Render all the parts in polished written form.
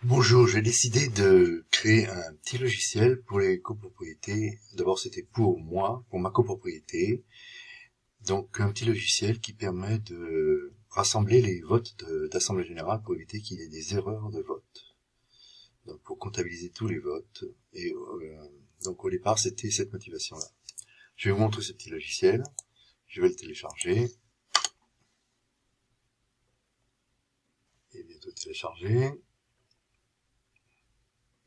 Bonjour, j'ai décidé de créer un petit logiciel pour les copropriétés. D'abord, c'était pour moi, pour ma copropriété. Donc, un petit logiciel qui permet de rassembler les votes d'Assemblée Générale pour éviter qu'il y ait des erreurs de vote. Donc, pour comptabiliser tous les votes. Et donc, au départ, c'était cette motivation-là. Je vais vous montrer ce petit logiciel. Je vais le télécharger. Il est bientôt téléchargé.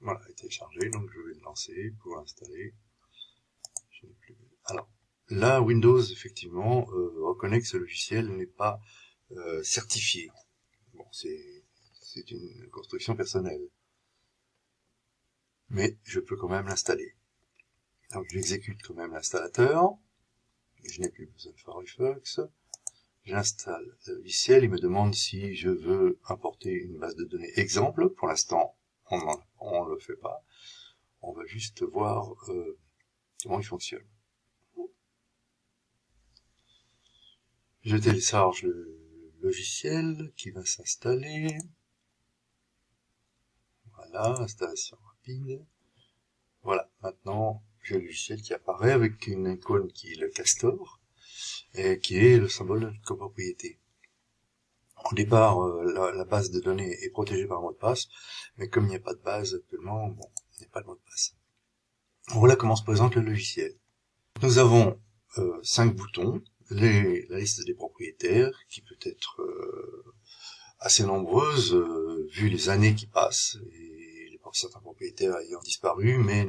Voilà, il est téléchargé, donc je vais le lancer pour l'installer. Je n'ai plus. Alors, là, Windows, effectivement, reconnaît que ce logiciel n'est pas certifié. Bon, c'est une construction personnelle. Mais je peux quand même l'installer. Donc, j'exécute quand même l'installateur. Je n'ai plus besoin de Firefox. J'installe le logiciel. Il me demande si je veux importer une base de données exemple. Pour l'instant, on ne le fait pas. On va juste voir comment il fonctionne. Je télécharge le logiciel qui va s'installer. Voilà, installation rapide. Voilà, maintenant j'ai le logiciel qui apparaît avec une icône qui est le castor et qui est le symbole de notre copropriété. Au départ, la base de données est protégée par un mot de passe, mais comme il n'y a pas de base actuellement, bon, il n'y a pas de mot de passe. Voilà comment se présente le logiciel. Nous avons 5 boutons, la liste des propriétaires, qui peut être assez nombreuse, vu les années qui passent, et certains propriétaires ayant disparu, mais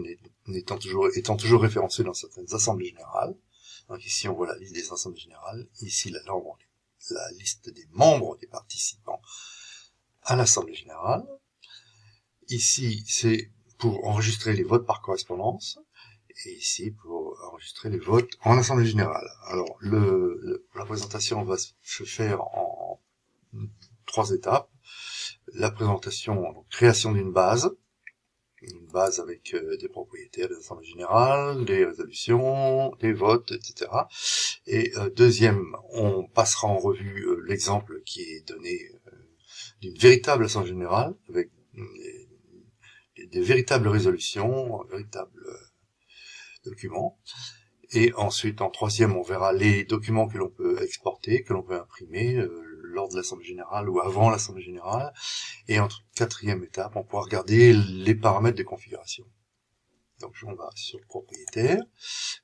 étant toujours référencés dans certaines assemblées générales. Donc ici, on voit la liste des assemblées générales, ici la liste des membres des participants à l'assemblée générale. Ici, c'est pour enregistrer les votes par correspondance, et ici, pour enregistrer les votes en assemblée générale. Alors, la présentation va se faire en 3 étapes. La présentation, donc, création d'une base avec des propriétaires, des assemblées générales, des résolutions, des votes, etc. Et deuxième, on passera en revue l'exemple qui est donné d'une véritable assemblée générale, avec des véritables résolutions, véritables documents. Et ensuite, en troisième, on verra les documents que l'on peut exporter, que l'on peut imprimer lors de l'Assemblée Générale ou avant l'Assemblée Générale. Et en quatrième étape, on pourra regarder les paramètres de configuration. Donc, on va sur propriétaire.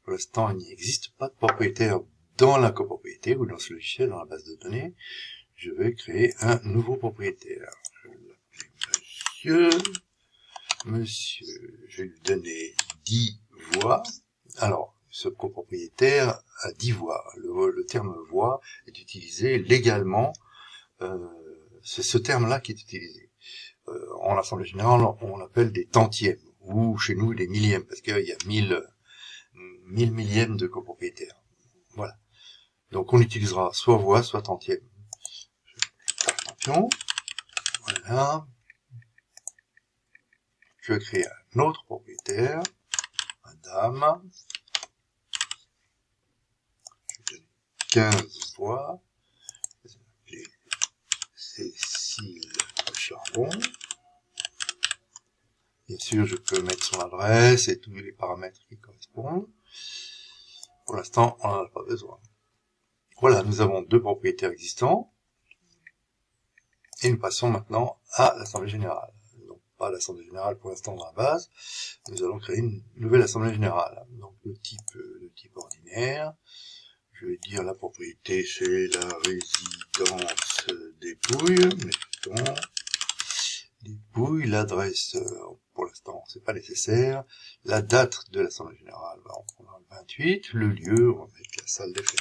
Pour l'instant, il n'existe pas de propriétaire dans la copropriété ou dans ce logiciel, dans la base de données. Je vais créer un nouveau propriétaire. Je vais l'appeler Monsieur. Je vais lui donner 10 voix. Alors, ce copropriétaire a 10 voix. Le terme voix est utilisé légalement. C'est ce terme-là qui est utilisé. En assemblée générale, on l'appelle des tantièmes, ou chez nous des millièmes, parce qu'il y a 1000 millièmes de copropriétaires. Voilà. Donc on utilisera soit voix, soit tantième. Attention. Voilà. Je vais créer un autre propriétaire, madame. Je vais donner 15 voix. Je vais appeler Cécile Charbon. Bien sûr, je peux mettre son adresse et tous les paramètres qui correspondent. Pour l'instant, on n'en a pas besoin. Voilà, nous avons 2 propriétaires existants. Et nous passons maintenant à l'Assemblée Générale. Donc, pas l'Assemblée Générale pour l'instant dans la base. Nous allons créer une nouvelle Assemblée Générale. Donc, le type ordinaire. Je vais dire la propriété, c'est la résidence des Pouilles. Mettons des Pouilles. L'adresse, pour l'instant, c'est pas nécessaire. La date de l'Assemblée Générale, on prendra le 28. Le lieu, on va mettre la salle des fêtes.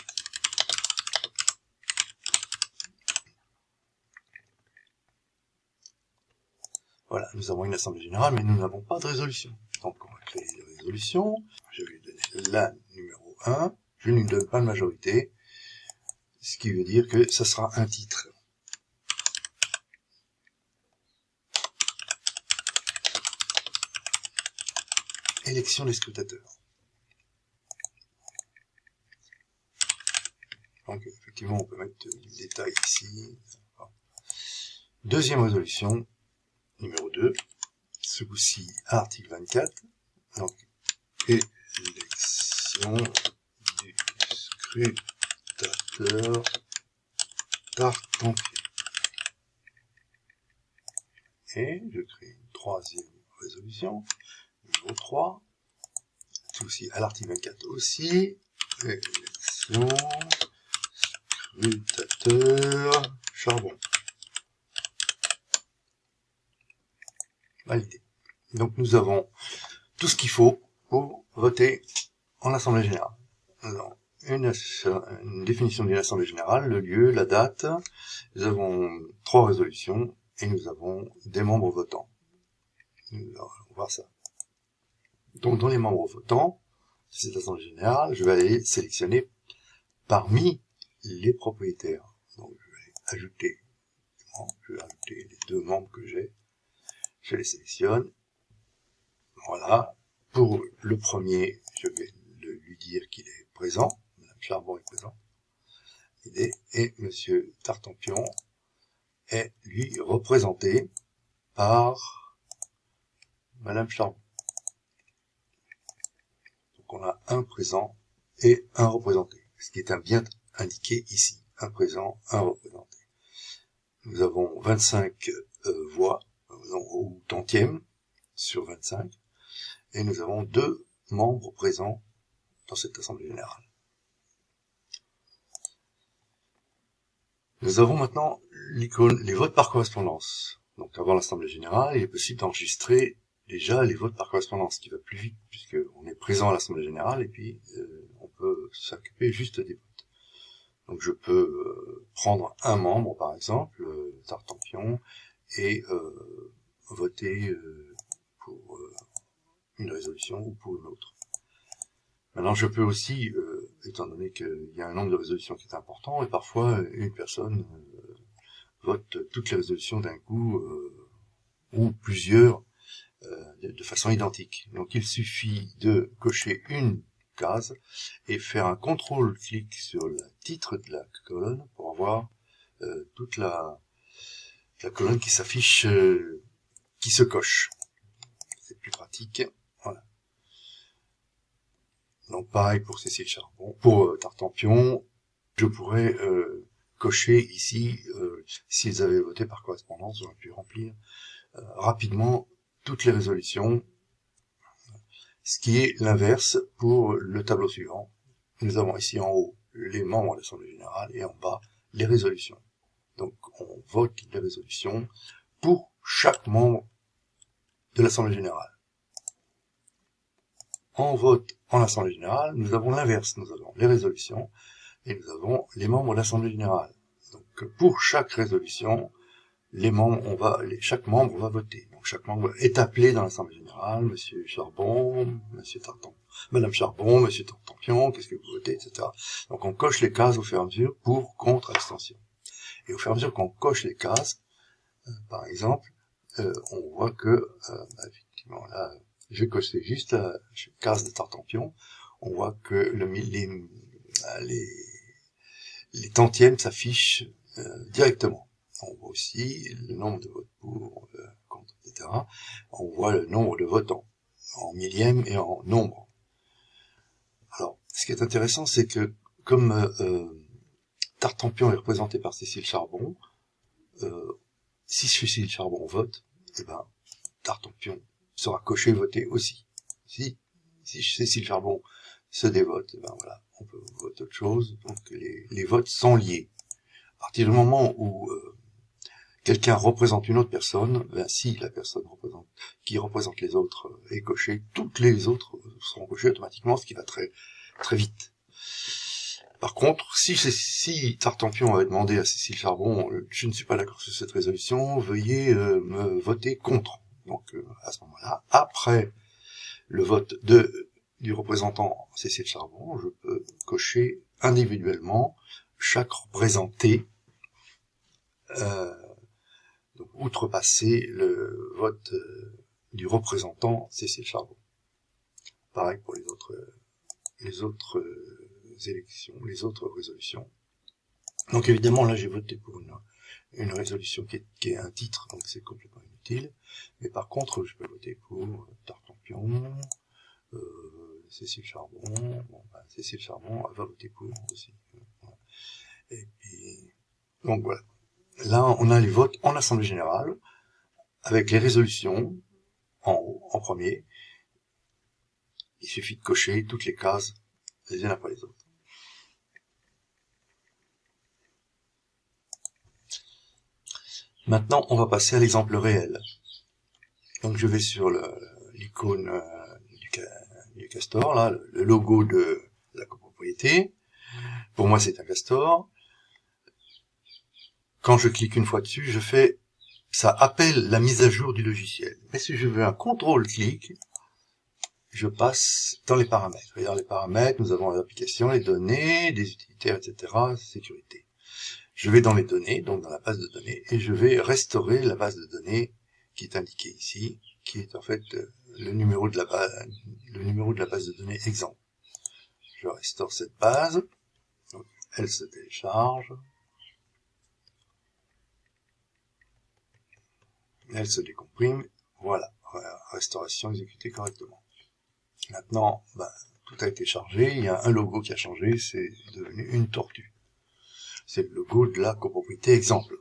Voilà, nous avons une assemblée générale, mais nous n'avons pas de résolution. Donc, on va créer des résolutions. Je vais lui donner la numéro 1. Je ne lui donne pas de majorité, ce qui veut dire que ça sera un titre. Élection des scrutateurs. Donc, effectivement, on peut mettre du détail ici. Deuxième résolution. numéro 2, ce coup-ci à l'article 24, donc élection du scrutateur Tartampion. Et je crée une troisième résolution, numéro 3, ce coup-ci à l'article 24 aussi, élection scrutateur Charbon. Validé. Donc nous avons tout ce qu'il faut pour voter en assemblée générale. Alors, une définition d'une assemblée générale, le lieu, la date, nous avons 3 résolutions et nous avons des membres votants. Nous allons voir ça. Donc dans les membres votants de cette assemblée générale, je vais aller sélectionner parmi les propriétaires. Donc je vais ajouter les 2 membres que j'ai. Je les sélectionne. Voilà. Pour le premier, je vais lui dire qu'il est présent. Madame Charbon est présent. Et Monsieur Tartampion est, lui, représenté par Madame Charbon. Donc on a un présent et un représenté. Ce qui est bien indiqué ici. Un présent, un représenté. Nous avons 25 voix, ou tantièmes, sur 25. Et nous avons 2 membres présents dans cette assemblée générale. Nous avons maintenant l'icône les votes par correspondance. Donc avant l'assemblée générale, il est possible d'enregistrer déjà les votes par correspondance, ce qui va plus vite puisqu'on est présent à l'assemblée générale et puis on peut s'occuper juste des votes. Donc je peux prendre un membre par exemple, Tartampion, et voter pour une résolution ou pour une autre. Maintenant, je peux aussi, étant donné qu'il y a un nombre de résolutions qui est important, et parfois une personne vote toutes les résolutions d'un coup, ou plusieurs, de façon identique. Donc il suffit de cocher une case et faire un contrôle-clic sur le titre de la colonne pour avoir toute la colonne qui s'affiche, qui se coche. C'est plus pratique. Voilà. Donc pareil pour Cécile Charbon, pour Tartampion, je pourrais cocher ici, s'ils avaient voté par correspondance, j'aurais pu remplir rapidement toutes les résolutions, ce qui est l'inverse pour le tableau suivant. Nous avons ici en haut les membres de l'Assemblée générale et en bas les résolutions. Donc on vote les résolutions pour chaque membre de l'Assemblée générale. En vote en Assemblée générale, nous avons l'inverse. Nous avons les résolutions et nous avons les membres de l'Assemblée générale. Donc pour chaque résolution, chaque membre va voter. Donc chaque membre est appelé dans l'Assemblée générale, Monsieur Charbon, Madame Charbon, Monsieur Tartampion, qu'est-ce que vous votez, etc. Donc on coche les cases au fur et à mesure pour, contre, abstention. Et au fur et à mesure qu'on coche les cases, par exemple, on voit que, effectivement, là, je coche juste la case de Tartampion, on voit que les tantièmes s'affichent directement. On voit aussi le nombre de votes pour, contre, etc. On voit le nombre de votants en millième et en nombre. Alors, ce qui est intéressant, c'est que comme Tartampion est représenté par Cécile Charbon, si Cécile Charbon vote, eh ben Tartampion sera coché voté aussi. Si Cécile Charbon se dévote, eh ben voilà, on peut voter autre chose. Donc les votes sont liés. À partir du moment où quelqu'un représente une autre personne, ben si la personne qui représente les autres est cochée, toutes les autres seront cochées automatiquement, ce qui va très très vite. Par contre, si Tartampion avait demandé à Cécile Charbon, je ne suis pas d'accord sur cette résolution, veuillez me voter contre. Donc à ce moment-là, après le vote du représentant Cécile Charbon, je peux cocher individuellement chaque représenté, donc outrepasser le vote du représentant Cécile Charbon. Pareil pour les autres élections, les autres résolutions. Donc évidemment là j'ai voté pour une résolution qui est un titre, donc c'est complètement inutile. utile. Mais par contre, je peux voter pour Tartampion, Cécile Charbon. Bon, ben, Cécile Charbon, elle va voter pour aussi. Voilà. Et puis, donc voilà. Là, on a les votes en Assemblée Générale, avec les résolutions en haut, en premier. Il suffit de cocher toutes les cases les unes après les autres. Maintenant, on va passer à l'exemple réel. Donc, je vais sur l'icône du castor, là, le logo de la copropriété. Pour moi, c'est un castor. Quand je clique une fois dessus, ça appelle la mise à jour du logiciel. Mais si je veux un contrôle-clic, je passe dans les paramètres. Et dans les paramètres, nous avons l'application, les données, les utilitaires, etc., sécurité. Je vais dans mes données, donc dans la base de données, et je vais restaurer la base de données qui est indiquée ici, qui est en fait le numéro de la base de données exemple. Je restaure cette base, donc elle se télécharge, elle se décomprime, voilà, restauration exécutée correctement. Maintenant, tout a été chargé, il y a un logo qui a changé, c'est devenu une tortue. C'est le logo de la copropriété exemple.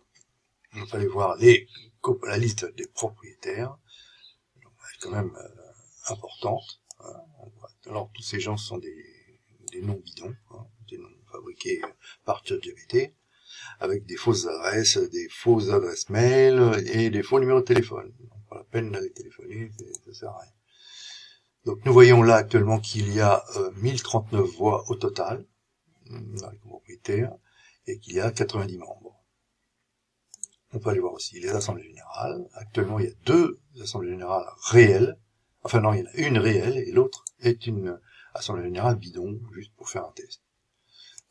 On va aller voir la liste des propriétaires, donc, elle est quand même importante. Hein. Alors tous ces gens sont des noms bidons, hein, des noms fabriqués par ChatGPT, avec des fausses adresses mail et des faux numéros de téléphone. Donc, pas la peine d'aller téléphoner, ça sert à rien. Donc nous voyons là actuellement qu'il y a 1039 voix au total dans les copropriétaires et qu'il y a 90 membres. On peut aller voir aussi les assemblées générales. Actuellement, il y a 2 assemblées générales réelles. Enfin non, il y en a une réelle et l'autre est une assemblée générale bidon, juste pour faire un test.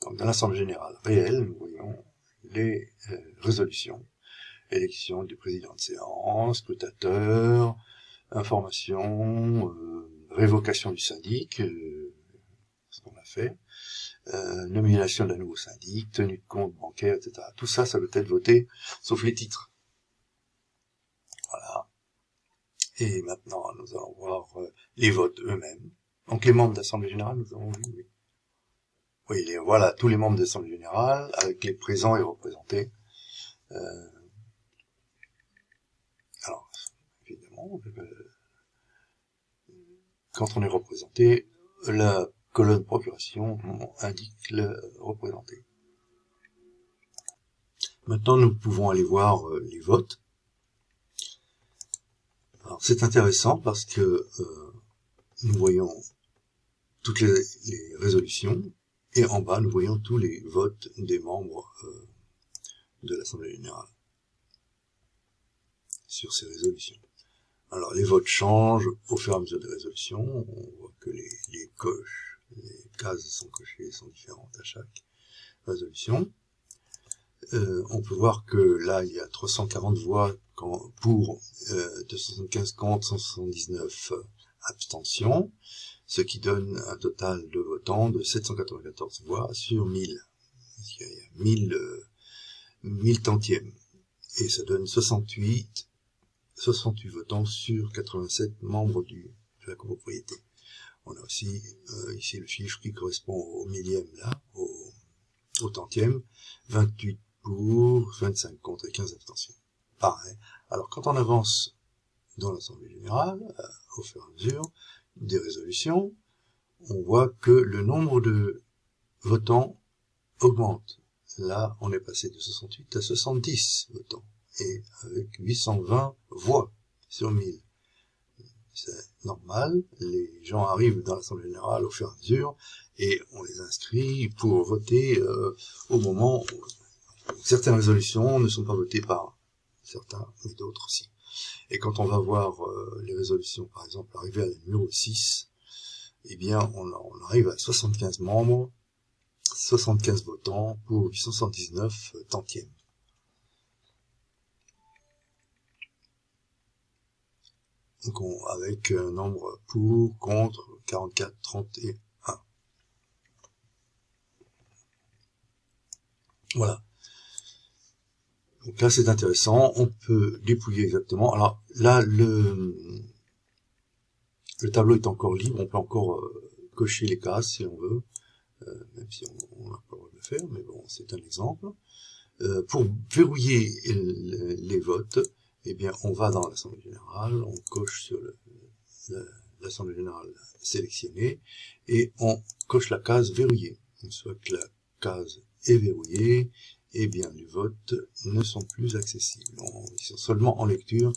Donc dans l'assemblée générale réelle, nous voyons les résolutions. Élection du président de séance, scrutateur, information, révocation du syndic, ce qu'on a fait, nomination d'un nouveau syndic, tenue de compte bancaire, etc. Tout ça, ça doit être voté, sauf les titres. Voilà. Et maintenant, nous allons voir les votes eux-mêmes. Donc les membres d'Assemblée Générale, nous avons vu, oui. Oui, voilà, tous les membres d'Assemblée Générale, avec les présents et représentés. Alors, évidemment, quand on est représenté, la colonne procuration indique le représenté. Maintenant, nous pouvons aller voir les votes. Alors, c'est intéressant parce que nous voyons toutes les résolutions et en bas, nous voyons tous les votes des membres de l'Assemblée Générale sur ces résolutions. Alors, les votes changent au fur et à mesure des résolutions. On voit que les cases sont cochées, sont différentes à chaque résolution. On peut voir que là, il y a 340 voix pour, 275 contre, 179 abstentions, ce qui donne un total de votants de 794 voix sur 1000. Il y a 1000 tantièmes. Et ça donne 68 votants sur 87 membres de la copropriété. On a aussi ici le chiffre qui correspond au millième, là, au tantième, 28 pour, 25 contre et 15 abstentions. Pareil. Alors quand on avance dans l'Assemblée Générale, au fur et à mesure des résolutions, on voit que le nombre de votants augmente. Là, on est passé de 68 à 70 votants, et avec 820 voix sur 1000. C'est normal, les gens arrivent dans l'Assemblée Générale au fur et à mesure, et on les inscrit pour voter au moment où certaines résolutions ne sont pas votées par certains, mais d'autres aussi. Et quand on va voir les résolutions, par exemple, arriver à la numéro 6, eh bien, on arrive à 75 membres, 75 votants pour 879 tantièmes. Donc, avec un nombre pour, contre, 44, 31. Voilà. Donc là, c'est intéressant, on peut dépouiller exactement. Alors là, le tableau est encore libre, on peut encore cocher les cases si on veut, même si on n'a pas le droit de le faire, mais bon, c'est un exemple. Pour verrouiller les votes, eh bien, on va dans l'Assemblée générale, on coche sur l'Assemblée générale sélectionnée, et on coche la case verrouillée. Une fois que la case est verrouillée, eh bien, les votes ne sont plus accessibles. Ils sont seulement en lecture,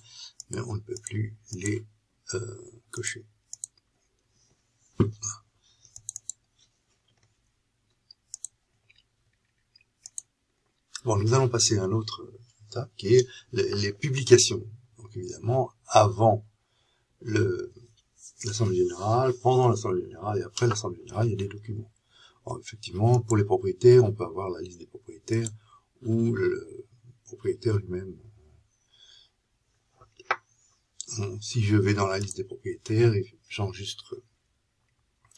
mais on ne peut plus les cocher. Bon, nous allons passer à un autre état qui est les publications. Donc évidemment, avant l'Assemblée générale, pendant l'Assemblée générale et après l'Assemblée générale, il y a des documents. Alors, effectivement, pour les propriétaires, on peut avoir la liste des propriétaires ou le propriétaire lui-même. Si je vais dans la liste des propriétaires et j'enregistre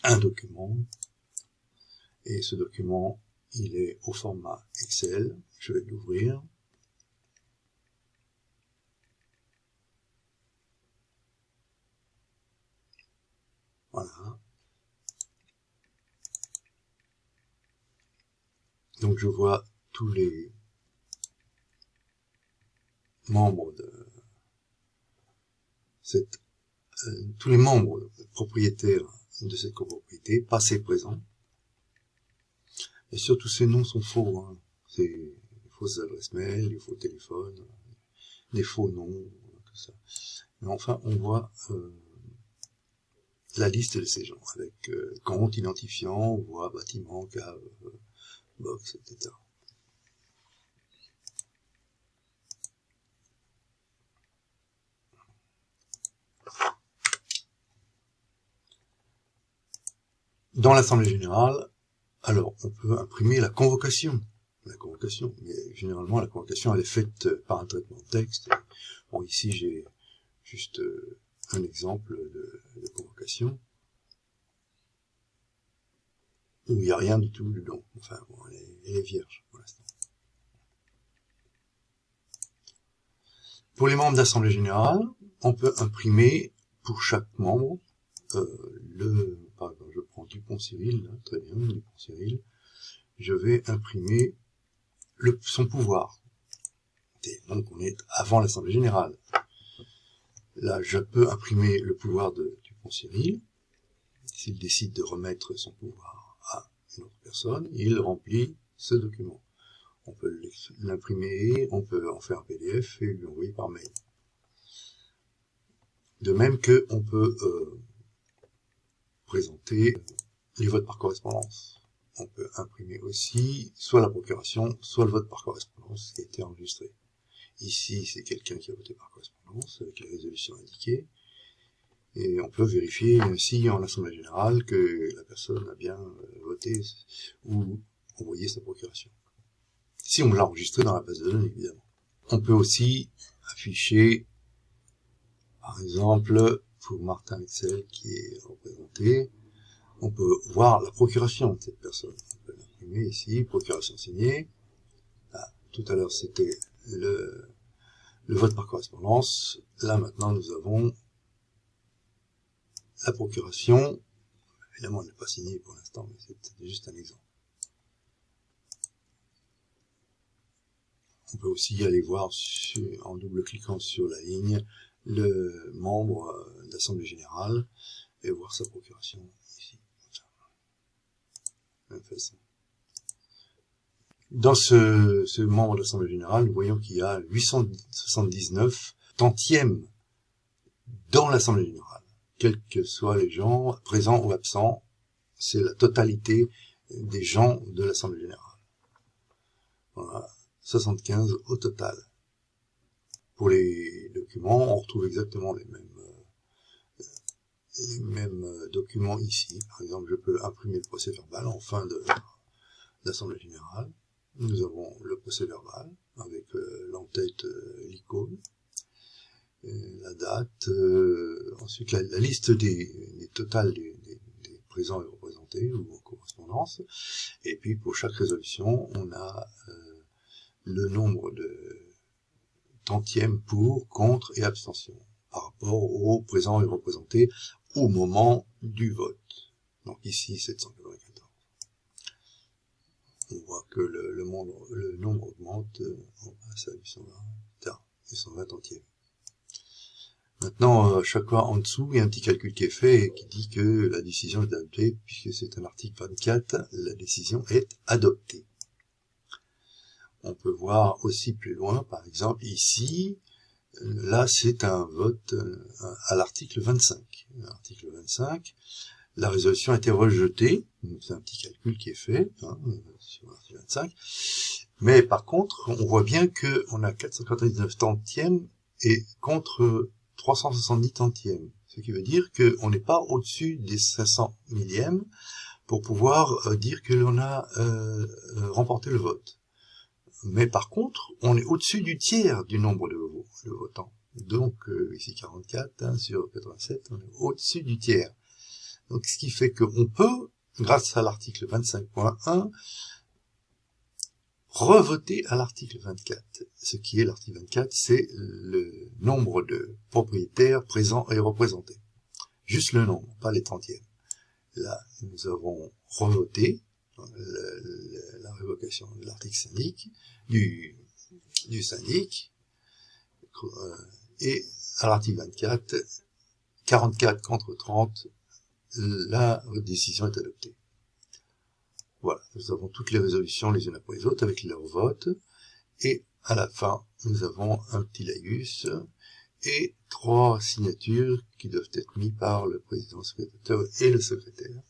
un document, et ce document, il est au format Excel, je vais l'ouvrir. Voilà. Donc je vois tous les membres de tous les membres propriétaires de cette copropriété, passés, présents. Et surtout ces noms sont faux, hein. C'est des fausses adresses mail, des faux téléphones, des faux noms, tout ça. Mais enfin, on voit la liste de ces gens, avec compte, identifiant, voie, bâtiment, cave, box, etc. Dans l'Assemblée générale, alors on peut imprimer la convocation. Mais généralement la convocation elle est faite par un traitement de texte. Bon, ici j'ai juste un exemple de convocation où il n'y a rien du tout dedans. Enfin, bon, elle est vierge pour l'instant. Pour les membres d'Assemblée générale, on peut imprimer pour chaque membre par exemple, je prends Dupont-Cyril, très bien, Dupont-Cyril, je vais imprimer son pouvoir. Donc on est avant l'Assemblée générale. Là, je peux imprimer le pouvoir de Dupont-Cyril. S'il décide de remettre son pouvoir à une autre personne, il remplit ce document. On peut l'imprimer, on peut en faire un PDF et lui envoyer par mail. De même que on peut présenter les votes par correspondance. On peut imprimer aussi soit la procuration, soit le vote par correspondance qui a été enregistré. Ici, c'est quelqu'un qui a voté par correspondance avec les résolutions indiquées. Et on peut vérifier ainsi en Assemblée générale que la personne a bien voté ou envoyé sa procuration. Si on l'a enregistré dans la base de données, évidemment. On peut aussi afficher, par exemple, pour Martin Excel qui est représenté, on peut voir la procuration de cette personne. On peut l'imprimer ici, procuration signée. Là, tout à l'heure, c'était le vote par correspondance. Là, maintenant, nous avons la procuration. Évidemment, elle n'est pas signée pour l'instant, mais c'est juste un exemple. On peut aussi aller voir, en double-cliquant sur la ligne, le membre d'Assemblée générale et voir sa procuration ici. Même façon. Dans ce membre d'Assemblée générale, nous voyons qu'il y a 879 tantièmes dans l'Assemblée générale. Quels que soient les gens, présents ou absents, c'est la totalité des gens de l'Assemblée générale. Voilà, 75 au total. Pour les documents, on retrouve exactement les mêmes documents ici. Par exemple, je peux imprimer le procès verbal en fin d'Assemblée générale. Nous avons le procès verbal avec l'en-tête, l'icône, la date, ensuite la liste des totales des présents et représentés ou en correspondance. Et puis pour chaque résolution, on a le nombre tantième pour, contre et abstention, par rapport au présent et représenté au moment du vote. Donc ici, 794. On voit que le nombre augmente, on passe à 820, etc. 820 tantièmes. Maintenant, chaque fois en dessous, il y a un petit calcul qui est fait et qui dit que la décision est adoptée, puisque c'est un article 24, la décision est adoptée. On peut voir aussi plus loin, par exemple, ici, là, c'est un vote à l'article 25. L'article 25, la résolution a été rejetée, c'est un petit calcul qui est fait sur l'article 25, mais par contre, on voit bien qu'on a 499 tantièmes et contre 370 tantièmes, ce qui veut dire qu'on n'est pas au-dessus des 500 millièmes pour pouvoir dire que l'on a remporté le vote. Mais par contre, on est au-dessus du tiers du nombre de votants. Donc, ici 44 sur 87, on est au-dessus du tiers. Donc, ce qui fait qu'on peut, grâce à l'article 25.1, revoter à l'article 24. Ce qui est l'article 24, c'est le nombre de propriétaires présents et représentés. Juste le nombre, pas les tantièmes. Là, nous avons revoté la révocation de l'article syndic, du syndic, et à l'article 24, 44 contre 30, la décision est adoptée. Voilà, nous avons toutes les résolutions les unes après les autres avec leur vote, et à la fin, nous avons un petit laïus et 3 signatures qui doivent être mises par le président, le secrétaire et le secrétaire.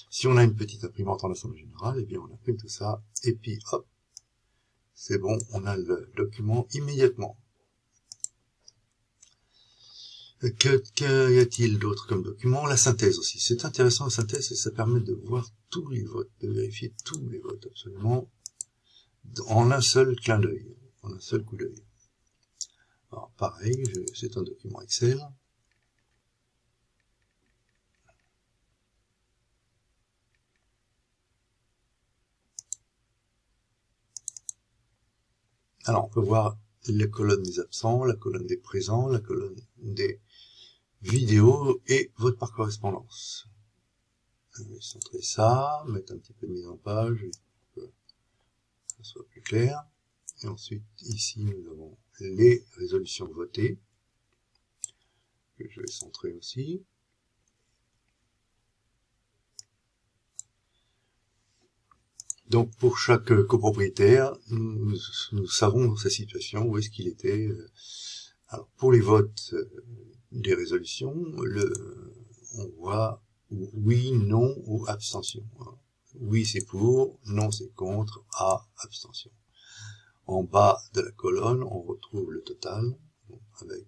Si on a une petite imprimante en assemblée générale, eh bien on imprime tout ça, et puis hop, c'est bon, on a le document immédiatement. Que y a-t-il d'autre comme document? La synthèse aussi. C'est intéressant, la synthèse, ça permet de voir tous les votes, de vérifier tous les votes absolument, en un seul clin d'œil, en un seul coup d'œil. Alors pareil, c'est un document Excel. Alors on peut voir la colonne des absents, la colonne des présents, la colonne des vidéos et vote par correspondance. Je vais centrer ça, mettre un petit peu de mise en page, pour que ça soit plus clair. Et ensuite, ici, nous avons les résolutions votées, que je vais centrer aussi. Donc, pour chaque copropriétaire, nous savons sa situation, où est-ce qu'il était. Alors, pour les votes des résolutions, on voit oui, non ou abstention. Oui, c'est pour, non, c'est contre, A, abstention. En bas de la colonne, on retrouve le total, avec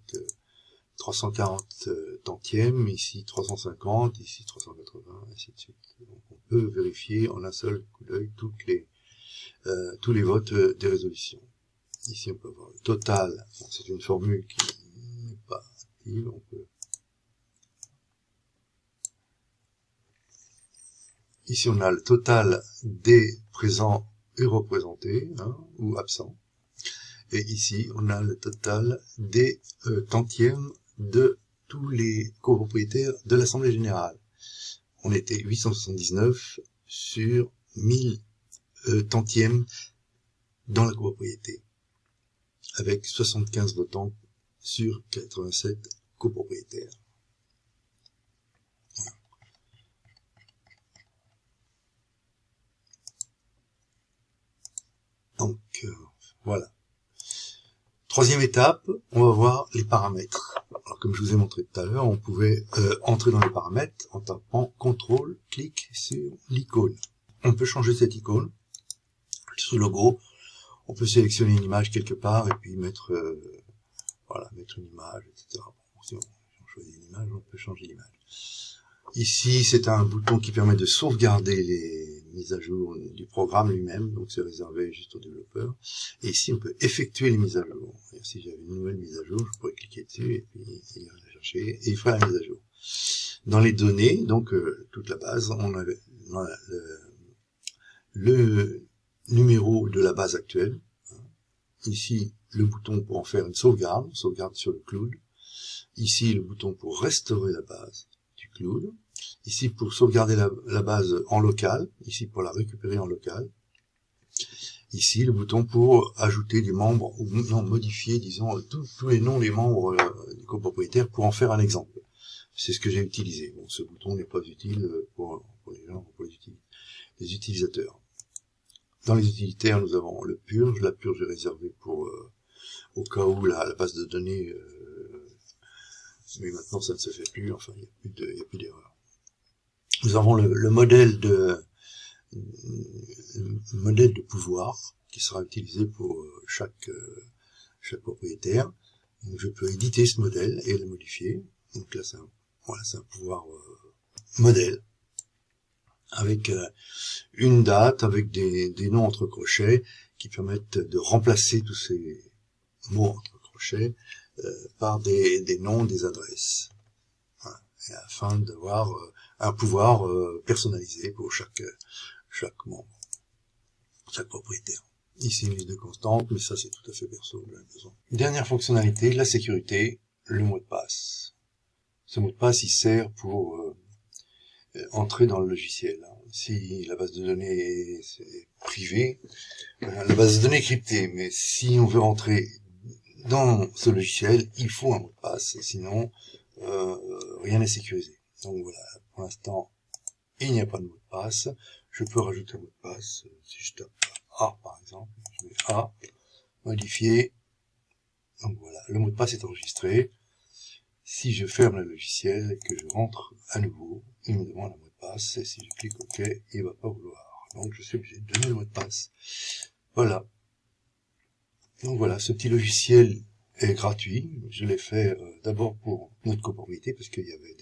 340 tantièmes, ici 350, ici 380, ainsi de suite. Donc on peut vérifier en un seul coup d'œil tous les votes des résolutions. Ici on peut voir le total, bon, c'est une formule qui n'est pas active, on peut... Ici on a le total des présents et représentés, ou absents. Et ici, on a le total des tantièmes de tous les copropriétaires de l'Assemblée Générale. On était 879 sur 1000 tantièmes dans la copropriété, avec 75 votants sur 87 copropriétaires. Donc, voilà. Troisième étape, on va voir les paramètres. Alors, comme je vous ai montré tout à l'heure, on pouvait entrer dans les paramètres en tapant CTRL, clic sur l'icône. On peut changer cette icône. Sur le logo, on peut sélectionner une image quelque part et puis mettre, mettre une image, etc. Bon, si on choisit une image, on peut changer l'image. Ici, c'est un bouton qui permet de sauvegarder les mises à jour du programme lui-même, donc c'est réservé juste aux développeurs. Et ici, on peut effectuer les mises à jour. Et si j'avais une nouvelle mise à jour, je pourrais cliquer dessus et puis il va la chercher et il fera la mise à jour. Dans les données, donc toute la base, on a le numéro de la base actuelle, Ici, le bouton pour en faire une sauvegarde sur le cloud. Ici, le bouton pour restaurer la base du cloud. Ici, pour sauvegarder la base en local. Ici, pour la récupérer en local. Ici, le bouton pour ajouter des membres, ou non, modifier, disons, tous les noms des membres du copropriétaire pour en faire un exemple. C'est ce que j'ai utilisé. Bon, ce bouton n'est pas utile pour les gens, pour les utilisateurs. Dans les utilitaires, nous avons le purge. La purge est réservée pour au cas où la base de données, mais maintenant ça ne se fait plus. Enfin, il n'y a plus d'erreur. Nous avons le modèle de pouvoir qui sera utilisé pour chaque propriétaire. Donc, je peux éditer ce modèle et le modifier. Donc là, c'est un pouvoir modèle avec une date, avec des noms entre crochets qui permettent de remplacer tous ces mots entre crochets par des noms, des adresses. Voilà. Et afin d'avoir un pouvoir personnalisé pour chaque membre, chaque propriétaire. Ici, une liste de constantes, mais ça, c'est tout à fait perso, j'en ai besoin. Dernière fonctionnalité, la sécurité, le mot de passe. Ce mot de passe, il sert pour entrer dans le logiciel. Si la base de données est privée, la base de données est cryptée, mais si on veut entrer dans ce logiciel, il faut un mot de passe, sinon rien n'est sécurisé. Donc voilà, pour l'instant, il n'y a pas de mot de passe. Je peux rajouter un mot de passe. Si je tape A, par exemple, je mets A, modifier. Donc voilà, le mot de passe est enregistré. Si je ferme le logiciel et que je rentre à nouveau, il me demande un mot de passe. Et si je clique OK, il ne va pas vouloir. Donc je suis obligé de donner le mot de passe. Voilà. Donc voilà, ce petit logiciel est gratuit. Je l'ai fait d'abord pour notre copropriété parce qu'il y avait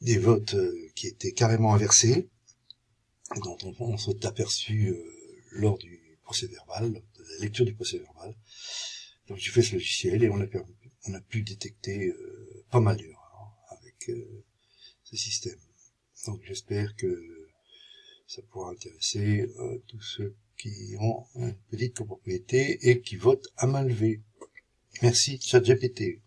des votes qui étaient carrément inversés, dont on s'est aperçu lors du procès-verbal, de la lecture du procès-verbal. Donc j'ai fait ce logiciel et on a pu détecter pas mal d'erreurs avec ce système. Donc j'espère que ça pourra intéresser tous ceux qui ont une petite copropriété et qui votent à main levée. Merci, ChatGPT.